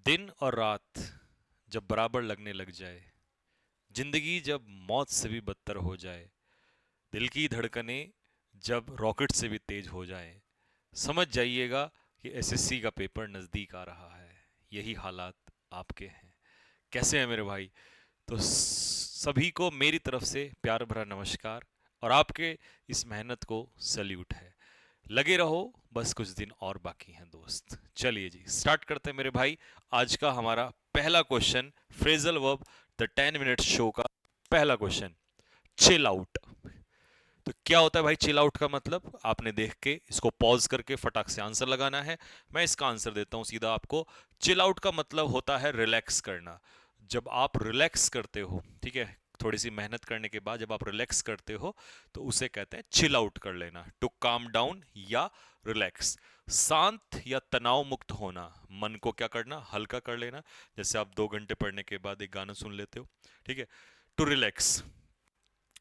दिन और रात जब बराबर लगने लग जाए, जिंदगी जब मौत से भी बदतर हो जाए, दिल की धड़कनें जब रॉकेट से भी तेज हो जाए, समझ जाइएगा कि एसएससी का पेपर नज़दीक आ रहा है। यही हालात आपके हैं। कैसे हैं मेरे भाई? तो सभी को मेरी तरफ से प्यार भरा नमस्कार और आपके इस मेहनत को सल्यूट है। लगे रहो, बस कुछ दिन और बाकी हैं दोस्त। चलिए जी, स्टार्ट करते हैं मेरे भाई। आज का हमारा पहला question, phrasal verb the 10 minute show का पहला क्वेश्चन, चिल आउट। तो क्या होता है भाई चिल आउट का मतलब? आपने देख के इसको पॉज करके फटाक से आंसर लगाना है। मैं इसका आंसर देता हूं सीधा आपको। चिल आउट का मतलब होता है रिलैक्स करना। जब आप रिलैक्स करते हो, ठीक है, थोड़ी सी मेहनत करने के बाद जब आप रिलैक्स करते हो तो उसे कहते हैं चिल आउट कर लेना, टू काम डाउन या रिलैक्स। शांत या तनाव मुक्त होना, मन को क्या करना, हल्का कर लेना। जैसे आप 2 घंटे पढ़ने के बाद एक गाना सुन लेते हो, ठीक है, to relax.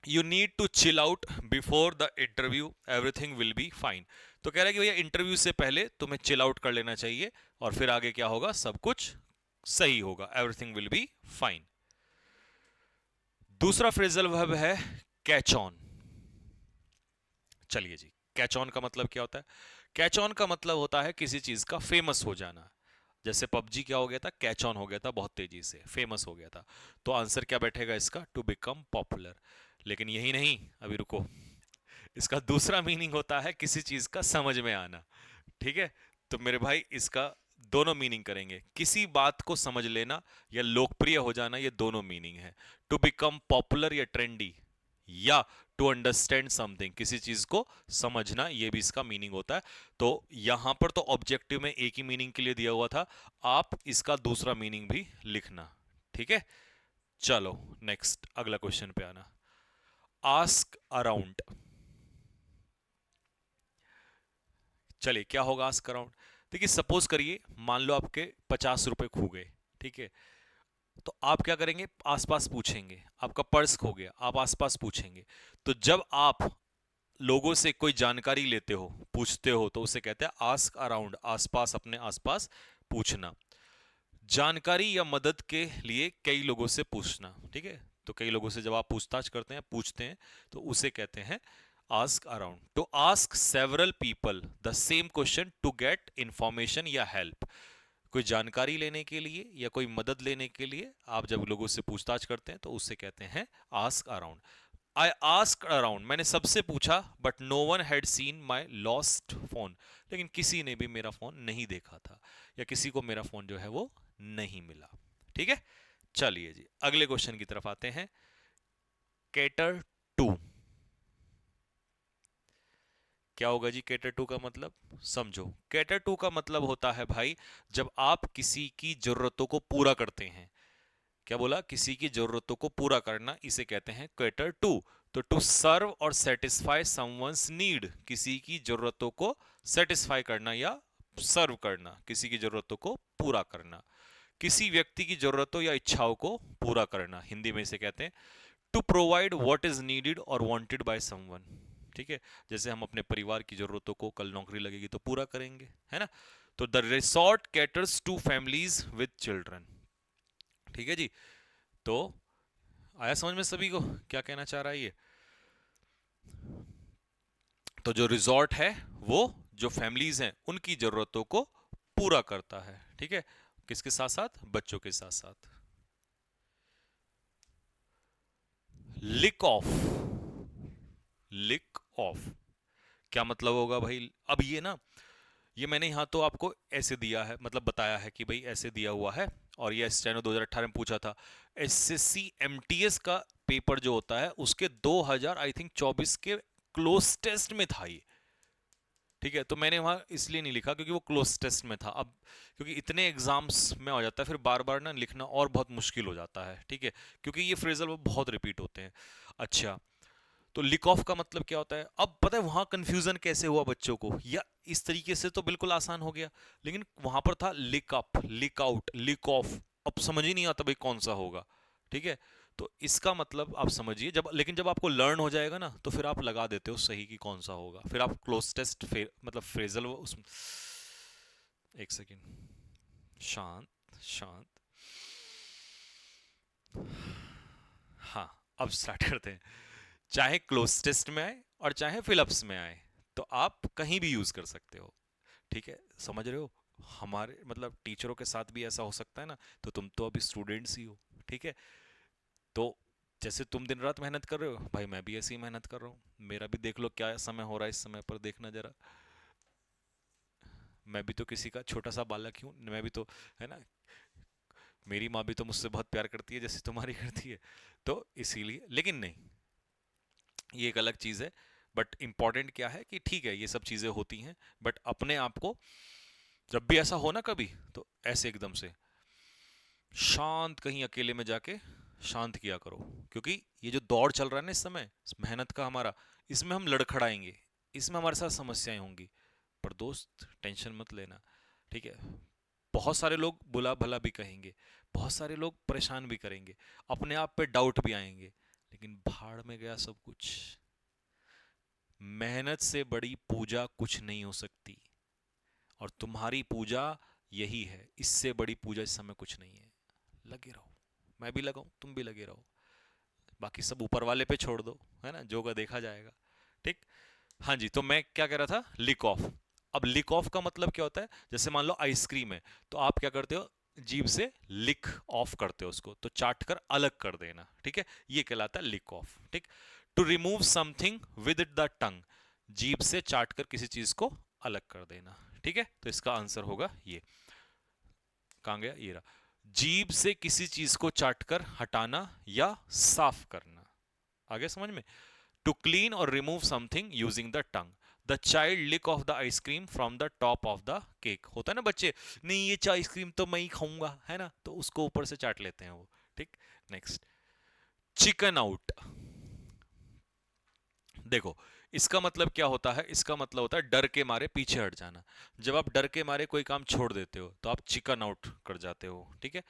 You need to chill out before the interview, everything will be fine. तो कह रहा है कि भैया इंटरव्यू से पहले तुम्हें चिल आउट कर लेना चाहिए और फिर आगे क्या होगा, सब कुछ सही होगा, एवरीथिंग विल बी फाइन। दूसरा फ्रेजल वर्ब है कैच ऑन। चलिए जी, कैच ऑन का मतलब क्या होता है? कैच ऑन का मतलब होता है किसी चीज का फेमस हो जाना। जैसे पबजी क्या हो गया था, कैच ऑन हो गया था, बहुत तेजी से फेमस हो गया था। तो आंसर क्या बैठेगा इसका? To become popular. लेकिन यही नहीं, अभी रुको, इसका दूसरा मीनिंग होता है किसी चीज का समझ में आना। ठीक है, तो मेरे भाई इसका दोनों मीनिंग करेंगे। किसी बात को समझ लेना या लोकप्रिय हो जाना, ये दोनों मीनिंग है। टू बिकम पॉपुलर या ट्रेंडी, या टू अंडरस्टैंड समथिंग, किसी चीज को समझना, ये भी इसका मीनिंग होता है। तो यहां पर तो ऑब्जेक्टिव में एक ही मीनिंग के लिए दिया हुआ था, आप इसका दूसरा मीनिंग भी लिखना। ठीक है, चलो नेक्स्ट अगला क्वेश्चन पे आना। Ask around. चलिए क्या होगा आस्क अराउंड? देखिए सपोज करिए, मान लो आपके 50 रुपए खो गए, ठीक है, तो आप क्या करेंगे, आसपास पूछेंगे। आपका पर्स खो गया, आप आसपास पूछेंगे। तो जब आप लोगों से कोई जानकारी लेते हो, पूछते हो, तो उसे कहते हैं आस्क अराउंड, आसपास, अपने आसपास पूछना। जानकारी या मदद के लिए कई लोगों से पूछना, ठीक है, तो कई लोगों से जब आप पूछताछ करते हैं, पूछते हैं, तो उसे कहते हैं ask around. To ask several people the same question to get information या हेल्प। कोई जानकारी लेने के लिए या कोई मदद लेने के लिए आप जब लोगों से पूछताछ करते हैं तो उससे कहते हैं ask around. I ask around, मैंने सबसे पूछा, but no one had seen my lost phone, लेकिन किसी ने भी मेरा फोन नहीं देखा था, या किसी को मेरा फोन जो है वो नहीं मिला। ठीक है, चलिए जी अगले क्वेश्चन की तरफ आते हैं। कैटर टू, क्या होगा जी कैटर टू का मतलब? समझो, कैटर टू का मतलब होता है भाई, जब आप किसी की जरूरतों को पूरा करते हैं। क्या बोला? किसी की जरूरतों को पूरा करना, इसे कहते हैं कैटर टू। तो टू सर्व और सेटिस्फाई समवंस नीड, किसी की जरूरतों को सेटिस्फाई करना या सर्व करना, किसी की जरूरतों को पूरा करना। किसी व्यक्ति की जरूरतों या इच्छाओं को पूरा करना, हिंदी में इसे कहते हैं to provide what is needed और वांटेड बाय समवन। ठीक है, जैसे हम अपने परिवार की जरूरतों को, कल नौकरी लगेगी तो पूरा करेंगे, है ना। तो the resort caters to families with children. ठीक है जी, तो आया समझ में सभी को क्या कहना चाह रहा है ये? तो जो रिजॉर्ट है वो जो फैमिलीज हैं उनकी जरूरतों को पूरा करता है। ठीक है, किसके साथ साथ? बच्चों के साथ साथ। लिक ऑफ, लिक ऑफ क्या मतलब होगा भाई? अब ये ना, ये मैंने यहाँ तो आपको ऐसे दिया है, मतलब बताया है कि भाई ऐसे दिया हुआ है, और ये स्टेनो 2018 में पूछा था। एसएससी एमटीएस का पेपर जो होता है उसके 2000 आई थिंक 24 के क्लोज टेस्ट में था ये। ठीक है, तो मैंने वहां इसलिए नहीं लिखा क्योंकि वो क्लोज टेस्ट में था। अब क्योंकि इतने एग्जाम्स में हो जाता है, फिर बार बार ना लिखना और बहुत मुश्किल हो जाता है। ठीक है, क्योंकि ये फ्रेजल वो बहुत रिपीट होते हैं। अच्छा, तो लिक ऑफ का मतलब क्या होता है? अब पता है वहां कंफ्यूजन कैसे हुआ बच्चों को, या इस तरीके से तो बिल्कुल आसान हो गया, लेकिन वहां पर था leak up, leak out, leak off. अब समझ ही नहीं आता भाई कौन सा होगा। ठीक है, तो इसका मतलब आप समझिए, जब, लेकिन जब आपको लर्न हो जाएगा ना तो फिर आप लगा देते हो सही कि कौन सा होगा। फिर आप क्लोज टेस्ट मतलब फ्रेजल उस, एक सेकेंड, शांत, शांत। हाँ, अब स्टार्ट करते हैं। चाहे क्लोज टेस्ट में आए और चाहे फिलअप्स में आए, तो आप कहीं भी यूज कर सकते हो। ठीक है, समझ रहे हो? हमारे मतलब टीचरों के साथ भी ऐसा हो सकता है ना, तो तुम तो अभी स्टूडेंट्स ही हो। ठीक है, तो जैसे तुम दिन रात मेहनत कर रहे हो भाई, मैं भी ऐसी ही मेहनत कर रहा हूँ। मेरा भी देख लो क्या समय हो रहा है, इस समय पर देखना जरा। मैं भी तो किसी का छोटा सा बालक हूँ, मैं भी तो, है ना? मेरी माँ भी तो मुझसे बहुत प्यार करती है जैसे तुम्हारी करती है। तो इसीलिए, लेकिन नहीं, ये एक अलग चीज़ है। बट इम्पॉर्टेंट क्या है कि ठीक है, ये सब चीज़ें होती हैं, बट अपने आप को जब भी ऐसा हो ना कभी, तो ऐसे एकदम से शांत कहीं अकेले में जाके शांत किया करो। क्योंकि ये जो दौड़ चल रहा है ना इस समय, इस मेहनत का हमारा, इसमें हम लड़खड़ाएंगे, इसमें हमारे साथ समस्याएं होंगी। पर दोस्त टेंशन मत लेना, ठीक है? बहुत सारे लोग बुला भला भी कहेंगे, बहुत सारे लोग परेशान भी करेंगे, अपने आप पे डाउट भी आएंगे, लेकिन भाड़ में गया सब कुछ। मेहनत से बड़ी पूजा कुछ नहीं हो सकती, और तुम्हारी पूजा यही है, इससे बड़ी पूजा इस समय कुछ नहीं है। लगे रहो, मैं भी लगाऊं, तुम भी लगे रहो, बाकी सब ऊपर वाले पे छोड़ दो, है ना? जो का देखा जाएगा। ठीक। हाँ जी, तो मैं क्या कह रहा था, लिक ऑफ। अब लिक ऑफ का मतलब क्या होता है? जैसे मान लो आइसक्रीम है, तो आप क्या करते हो, जीभ से लिक ऑफ करते हो उसको, तो चाट कर अलग कर देना। ठीक है, ये कहलाता है लिक ऑफ। ठीक। To remove something with the tongue, जीभ से चाट कर किसी चीज को अलग कर देना। ठीक है, तो इसका आंसर होगा ये। कहां गया, ये रहा। जीभ से किसी चीज को चाटकर हटाना या साफ करना। आगे समझ में? टू क्लीन और remove something using the tongue. The child lick off the ice cream from the top of the cake. होता है ना बच्चे, नहीं ये आइसक्रीम तो मैं ही खाऊंगा, है ना, तो उसको ऊपर से चाट लेते हैं वो। ठीक। Next, chicken out. देखो, इसका मतलब क्या होता है? इसका मतलब होता है डर के मारे पीछे हट जाना। जब आप डर के मारे कोई काम छोड़ देते हो, तो आप चिकन आउट कर जाते हो। ठीक है,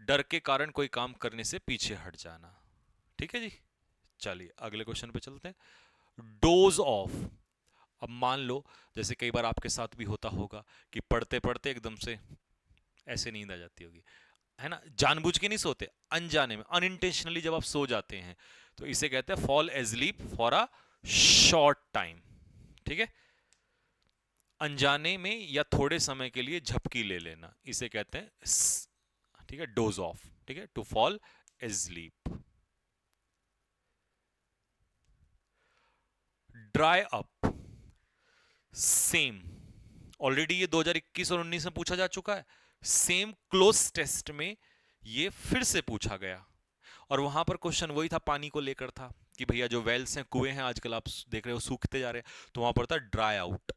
डर के कारण कोई काम करने से पीछे हट जाना। ठीक है जी, चलिए अगले क्वेश्चन पे चलते हैं। Dose of. अब मान लो, जैसे कई बार आपके साथ भी होता होगा कि पढ़ते पढ़ते एकदम से ऐसे नींद आ जाती होगी, है ना? जानबूझ के नहीं सोते, अनजाने में, अनइंटेंशनली जब आप सो जाते हैं, तो इसे कहते हैं fall asleep for a short time. ठीक है, अनजाने में या थोड़े समय के लिए झपकी ले लेना, इसे कहते हैं ठीक है, डोज ऑफ। ठीक है, to fall asleep. Dry up, same, already ये 2021 और 19 में पूछा जा चुका है। सेम क्लोज टेस्ट में ये फिर से पूछा गया, और वहां पर क्वेश्चन वही था, पानी को लेकर था कि भैया जो वेल्स हैं, कुएं हैं, आजकल आप देख रहे हो सूखते जा रहे हैं, तो वहां पर था ड्राई आउट,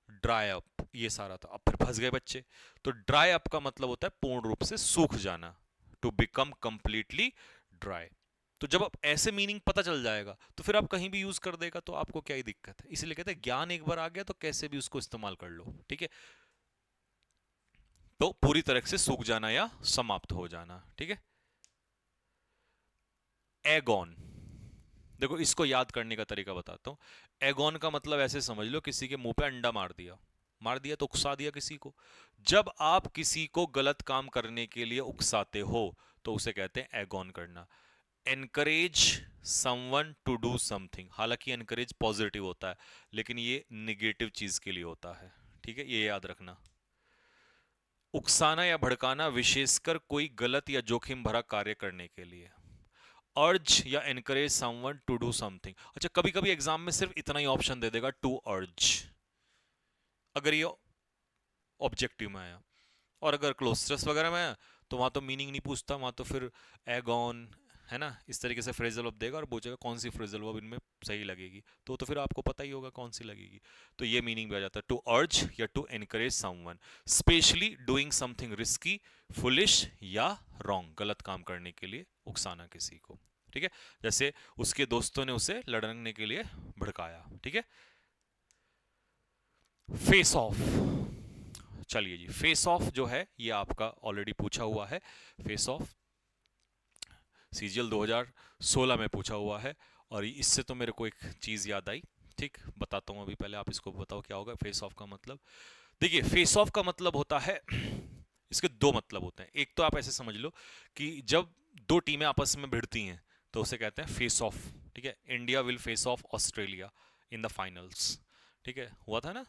ड्राई अप, ये सारा था। अब फिर फंस गए बच्चे। तो ड्राई अप का मतलब होता है पूर्ण रूप से सूख जाना, टू बिकम कंप्लीटली ड्राई। तो जब आप ऐसे मीनिंग पता चल जाएगा, तो फिर आप कहीं भी यूज कर देगा, तो आपको क्या ही दिक्कत है? इसलिए कहते हैं ज्ञान एक बार आ गया तो कैसे भी उसको इस्तेमाल कर लो। ठीक है, तो पूरी तरह से सूख जाना या समाप्त हो जाना। ठीक है, एगॉन। देखो, इसको याद करने का तरीका बताता हूं। एगॉन का मतलब ऐसे समझ लो, किसी के मुंह पे अंडा मार दिया, मार दिया तो उकसा दिया किसी को। जब आप किसी को गलत काम करने के लिए उकसाते हो, तो उसे कहते हैं एगॉन करना। Encourage someone to do something, हालांकि एनकरेज पॉजिटिव होता है, लेकिन ये निगेटिव चीज के लिए होता है। ठीक है, ये याद रखना। उकसाना या भड़काना, विशेषकर कोई गलत या जोखिम भरा कार्य करने के लिए। अर्ज या encourage someone to do something. अच्छा, कभी कभी एग्जाम में सिर्फ इतना ही ऑप्शन दे देगा, टू अर्ज, अगर ये ऑब्जेक्टिव में आया। और अगर क्लोजर्स वगैरह में आया, तो वहां तो मीनिंग नहीं पूछता, वहां तो फिर एगॉन, है ना, इस तरीके से फ्रेजल वर्ब देगा और पूछेगा कौन सी फ्रेजल वर्ब इनमें सही लगेगी, तो फिर आपको पता ही होगा कौन सी लगेगी। तो ये मीनिंग भी आ जाता है, टू अर्ज या to encourage someone, specially doing something risky, foolish या रॉन्ग, गलत काम करने के लिए उकसाना किसी को। ठीक है, जैसे उसके दोस्तों ने उसे लड़ने के लिए भड़काया। ठीक है, फेस ऑफ। चलिए जी, फेस ऑफ जो है ये आपका ऑलरेडी पूछा हुआ है। फेस ऑफ सीजीएल 2016 में पूछा हुआ है, और इससे तो मेरे को एक चीज याद आई। ठीक, बताता हूं, अभी पहले आप इसको बताओ क्या होगा फेस ऑफ का मतलब। देखिए, फेस ऑफ का मतलब होता है, इसके दो मतलब होते हैं। एक तो आप ऐसे समझ लो कि जब दो टीमें आपस में भिड़ती हैं तो उसे कहते हैं फेस ऑफ। ठीक है, India will face of Australia in the finals. ठीक है, हुआ था ना,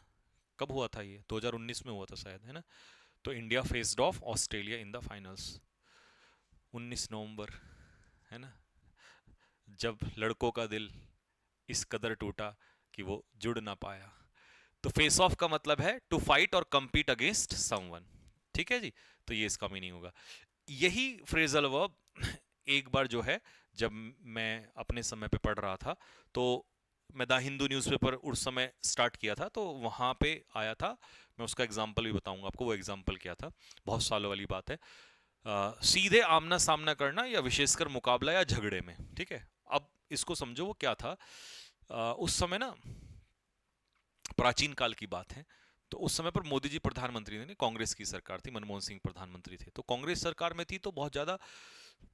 कब हुआ था ये, 2019 में हुआ था शायद, है ना। तो India faced of Australia in the finals, 19 नवंबर, है ना, जब लड़कों का दिल इस कदर टूटा कि वो जुड़ ना पाया। तो फेस ऑफ का मतलब है टू फाइट और compete अगेंस्ट समवन। ठीक है जी, तो ये इसका मीनिंग होगा। यही फ्रेजल वर्ब एक बार जो है, जब मैं अपने समय पे पढ़ रहा था, तो मैं द हिंदू न्यूज़पेपर उस समय स्टार्ट किया था, तो वहाँ पे आया था। मैं उसका एग्जाम्पल भी बताऊंगा आपको, वो एग्जाम्पल क्या था, बहुत सालों वाली बात है। सीधे आमना सामना करना या विशेषकर मुकाबला या झगड़े में। ठीक है, अब इसको समझो वो क्या था। उस समय ना, प्राचीन काल की बात है, तो उस समय पर मोदी जी प्रधानमंत्री थे, कांग्रेस की सरकार थी, मनमोहन सिंह प्रधानमंत्री थे, तो कांग्रेस सरकार में थी तो बहुत ज़्यादा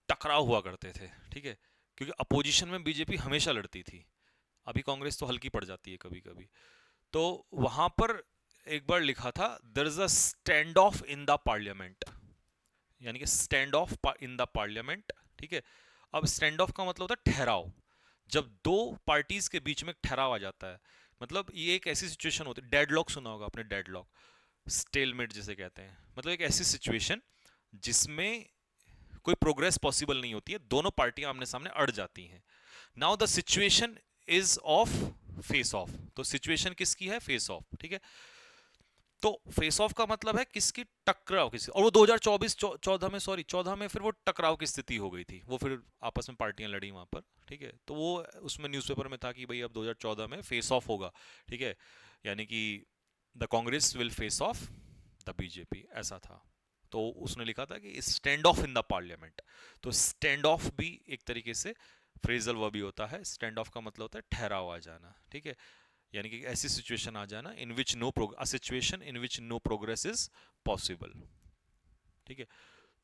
टकराव हुआ करते थे। ठीक है, क्योंकि अपोजिशन में बीजेपी हमेशा लड़ती थी। अभी कांग्रेस तो हल्की पड़ जाती है कभी कभी। तो वहां पर एक बार लिखा था, there is a standoff in the parliament, यानी कि standoff in the parliament. ठीक है, अब स्टैंड ऑफ का मतलब होता है ठहराव। जब दो पार्टीज के बीच में ठहराव आ जाता है, मतलब ये एक ऐसी सिचुएशन होती है, डेडलॉक सुना होगा आपने, डेडलॉक, स्टेलमेट जिसे कहते हैं, मतलब एक ऐसी सिचुएशन जिसमें कोई प्रोग्रेस पॉसिबल नहीं होती है, दोनों पार्टियां आमने सामने अड़ जाती हैं। Now the situation is of face of, तो सिचुएशन किसकी है, फेस ऑफ। ठीक है, तो फेस ऑफ का मतलब है किसकी, टकराव किसी, और वो 2024 14 में, सॉरी 14 में फिर वो टकराव की स्थिति हो गई थी, वो फिर आपस में पार्टियां लड़ी वहां पर। ठीक है, तो वो उसमें न्यूज़पेपर में था कि भाई अब 2014 में फेस ऑफ होगा। ठीक है, यानी कि the Congress will face of the BJP, ऐसा था। तो उसने लिखा था कि standoff in the parliament. तो स्टैंड ऑफ भी एक तरीके से फ्रेजल वर्ब भी होता है। स्टैंड ऑफ का मतलब होता है ठहराव आ जाना। ठीक है, यानी कि ऐसी सिचुएशन आ जाना in which no a situation in which no progress is possible. ठीक है,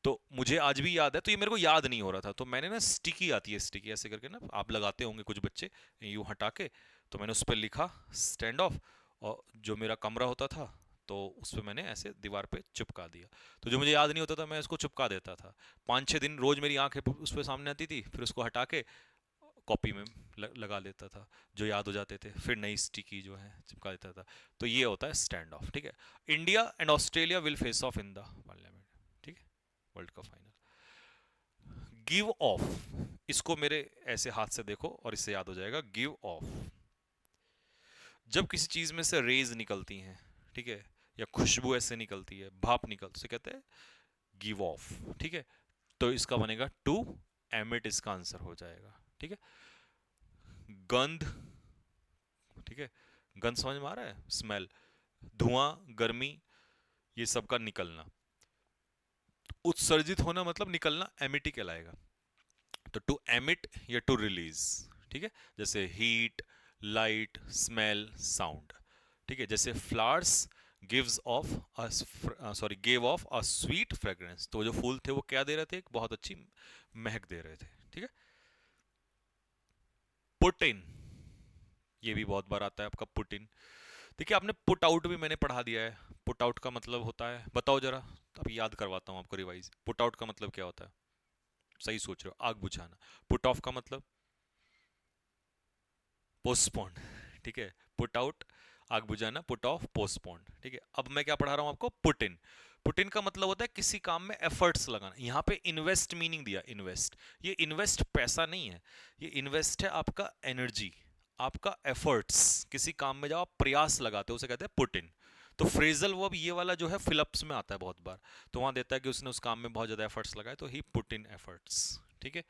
तो मुझे आज भी याद है, तो ये मेरे को याद नहीं हो रहा था, तो मैंने ना स्टिकी आती है, स्टिकी ऐसे करके ना आप लगाते होंगे कुछ बच्चे, यूं हटा के, तो मैंने उस पर लिखा स्टैंड ऑफ, और जो मेरा कमरा होता था तो उस पर मैंने ऐसे दीवार पे चिपका दिया। तो जो मुझे याद नहीं होता था मैं इसको चिपका देता था। 5-6 दिन रोज मेरी आंखें उस पर सामने आती थी, फिर उसको हटा के कॉपी में लगा लेता था, जो याद हो जाते थे, फिर नई स्टिकी जो है चिपका देता था। तो ये होता है स्टैंड ऑफ। ठीक है, India and Australia will face of in the parliament. ठीक है, world cup final. Give of, इसको मेरे ऐसे हाथ से देखो और इससे याद हो जाएगा, गिव ऑफ, जब किसी चीज में से रेज निकलती हैं, ठीक है, या खुशबू ऐसे निकलती है, भाप निकल, से कहते हैं गिव ऑफ। ठीक है, तो इसका बनेगा टू एमिट, इसका आंसर हो जाएगा। ठीक है, गंध, ठीक है, गंध समझ में आ रहा है, स्मेल, धुआं, गर्मी, ये सब का निकलना। उत्सर्जित होना मतलब निकलना, एमिटी कहलाएगा। तो टू एमिट या टू रिलीज। ठीक है, जैसे हीट, लाइट, स्मेल, साउंड। ठीक है, जैसे flowers gives off sorry gave of a sweet fragrance, तो जो फूल थे वो क्या दे रहे थे, एक बहुत अच्छी महक दे रहे थे। ठीक है, पुट इन, ये भी बहुत बार आता है आपका पुट इन। देखिए आपने पुट आउट भी मैंने पढ़ा दिया है। पुट आउट का मतलब होता है, बताओ जरा, अभी याद करवाता हूँ आपको रिवाइज। पुट आउट का मतलब क्या होता है, सही सोच रहे हो, आग बुझाना। पुट ऑफ का मतलब पोस्टपोन। ठीक है, पुट आउट आग बुझाना, पुट ऑफ पोस्टपोन। ठीक है, अब मैं क्या पढ़ा रहा हूं आपको, पुट इन। पुट इन का मतलब होता है किसी काम में एफर्ट्स लगाना। यहां पे इन्वेस्ट मीनिंग दिया, इन्वेस्ट, ये इन्वेस्ट पैसा नहीं है, ये इन्वेस्ट है आपका एनर्जी, आपका एफर्ट्स, किसी काम में जब आप प्रयास लगाते हो उसे कहते हैं पुट इन। तो फ्रेजल वर्ब ये वाला जो है फिलअप्स में आता है बहुत बार, तो वहां देता है कि उसने उस काम में बहुत ज्यादा एफर्ट्स लगाए, तो ही पुट इन एफर्ट्स। ठीक है,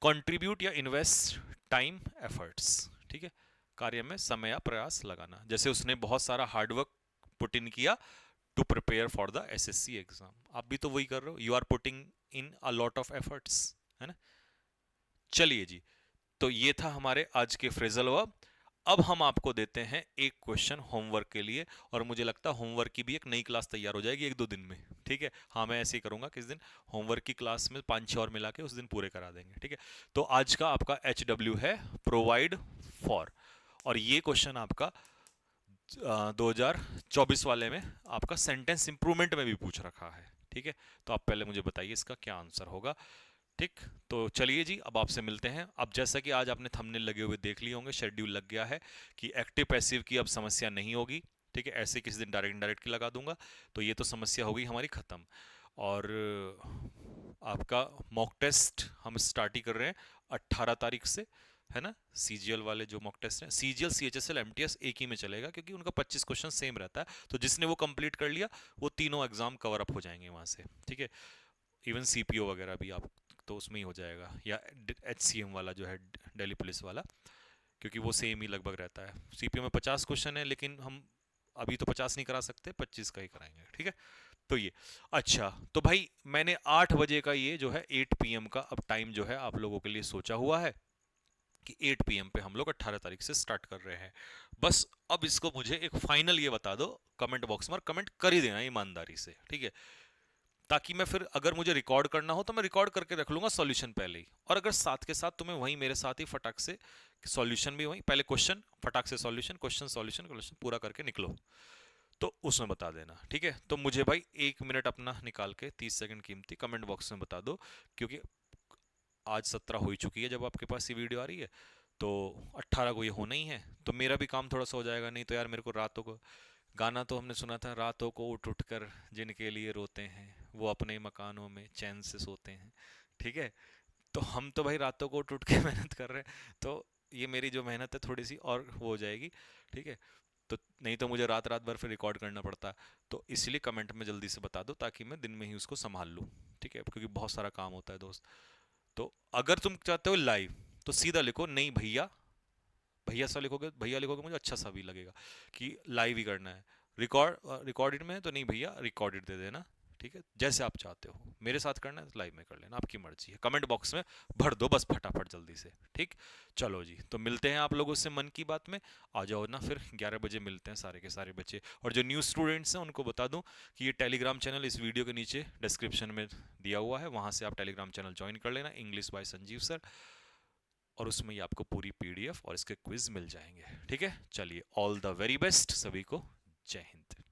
कंट्रीब्यूट या इन्वेस्ट टाइम एफर्ट्स। ठीक है, कार्य में समय या प्रयास लगाना, जैसे उसने बहुत सारा हार्डवर्क पुट इन किया to prepare for the SSC exam. आप भी तो वही कर रहे हो, you are putting in a lot of efforts, है ना। चलिए जी, तो ये था हमारे आज के फ्रेजल वर्ब। अब हम आपको देते हैं एक क्वेश्चन होमवर्क के लिए, और मुझे लगता है होमवर्क की भी एक नई क्लास तैयार हो जाएगी 1-2 दिन में। ठीक है, हाँ मैं ऐसे ही करूंगा, किस दिन होमवर्क की क्लास में 5-6 और मिला के उस दिन पूरे करा देंगे। ठीक है, तो आज का आपका HW है प्रोवाइड फॉर, और ये क्वेश्चन आपका 2024 वाले में आपका सेंटेंस इंप्रूवमेंट में भी पूछ रखा है। ठीक है, तो आप पहले मुझे बताइए इसका क्या आंसर होगा। ठीक, तो चलिए जी, अब आपसे मिलते हैं। अब जैसा कि आज आपने थंबनेल लगे हुए देख लिए होंगे, शेड्यूल लग गया है कि एक्टिव पैसिव की अब समस्या नहीं होगी। ठीक है, ऐसे किसी दिन डायरेक्ट इनडायरेक्ट की लगा दूंगा, तो ये तो समस्या होगी हमारी ख़त्म। और आपका मॉक टेस्ट हम स्टार्ट ही कर रहे हैं 18 तारीख से, है ना। सीजीएल वाले जो मॉक टेस्ट हैं, सीजीएल सीएचएसएल एमटीएस एक ही में चलेगा, क्योंकि उनका 25 क्वेश्चन सेम रहता है, तो जिसने वो कंप्लीट कर लिया वो तीनों एग्जाम कवर अप हो जाएंगे वहाँ से। ठीक है, इवन सीपीओ वगैरह भी आप तो उसमें ही हो जाएगा, या एचसीएम वाला जो है, दिल्ली पुलिस वाला, क्योंकि वो सेम ही लगभग रहता है। सीपीओ में 50 क्वेश्चन है, लेकिन हम अभी तो 50 नहीं करा सकते, 25 का ही कराएंगे। ठीक है, तो ये अच्छा, तो भाई मैंने 8 बजे का ये जो है 8 पीएम का अब टाइम जो है आप लोगों के लिए सोचा हुआ है कि 8 पीएम पे हम लोग 18 तारीख से स्टार्ट कर रहे हैं। बस अब इसको मुझे एक फाइनल ये बता दो, कमेंट बॉक्स में कमेंट कर ही देना ईमानदारी से, ठीक है, ताकि मैं फिर अगर मुझे रिकॉर्ड करना हो तो मैं रिकॉर्ड करके रख लूंगा सॉल्यूशन पहले ही, और अगर साथ के साथ तुम्हें वहीं मेरे साथ ही फटाक से सॉल्यूशन भी वहीं, पहले क्वेश्चन फटाक से सॉल्यूशन, क्वेश्चन सॉल्यूशन, क्वेश्चन पूरा करके निकलो, तो उसमें बता देना। ठीक है, तो मुझे भाई 1 मिनट अपना निकाल के 30 सेकंड कीमती कमेंट बॉक्स में बता दो, क्योंकि आज 17 हो ही चुकी है जब आपके पास ये वीडियो आ रही है, तो 18 को ये होना ही है, तो मेरा भी काम थोड़ा सा हो जाएगा। नहीं तो यार मेरे को रातों को, गाना तो हमने सुना था, रातों को उठ उठ कर जिनके लिए रोते हैं वो अपने मकानों में चैन से सोते हैं। ठीक है, तो हम तो भाई रातों को उठ उठ के मेहनत कर रहे हैं, तो ये मेरी जो मेहनत है थोड़ी सी और वो हो जाएगी। ठीक है, तो नहीं तो मुझे रात रात भर फिर रिकॉर्ड करना पड़ता है, तो इसलिए कमेंट में जल्दी से बता दो ताकि मैं दिन में ही उसको संभाल लूँ। ठीक है, क्योंकि बहुत सारा काम होता है दोस्त। तो अगर तुम चाहते हो लाइव, तो सीधा लिखो नहीं भैया, भैया सा लिखोगे, भैया लिखोगे मुझे अच्छा सा भी लगेगा कि लाइव ही करना है। रिकॉर्डेड में है तो नहीं भैया रिकॉर्डेड दे देना। ठीक है, जैसे आप चाहते हो, मेरे साथ करना है तो लाइव में कर लेना, आपकी मर्जी है। कमेंट बॉक्स में भर दो बस फटाफट जल्दी से। ठीक, चलो जी, तो मिलते हैं आप लोगों से मन की बात में। आ जाओ ना, फिर 11 बजे मिलते हैं सारे के सारे बच्चे। और जो न्यू स्टूडेंट्स हैं उनको बता दूं कि ये टेलीग्राम चैनल इस वीडियो के नीचे डिस्क्रिप्शन में दिया हुआ है, वहां से आप टेलीग्राम चैनल ज्वाइन कर लेना, इंग्लिश बाय संजीव सर, और उसमें ही आपको पूरी पीडीएफ और इसके क्विज मिल जाएंगे। ठीक है, चलिए, ऑल द वेरी बेस्ट सभी को, जय हिंद।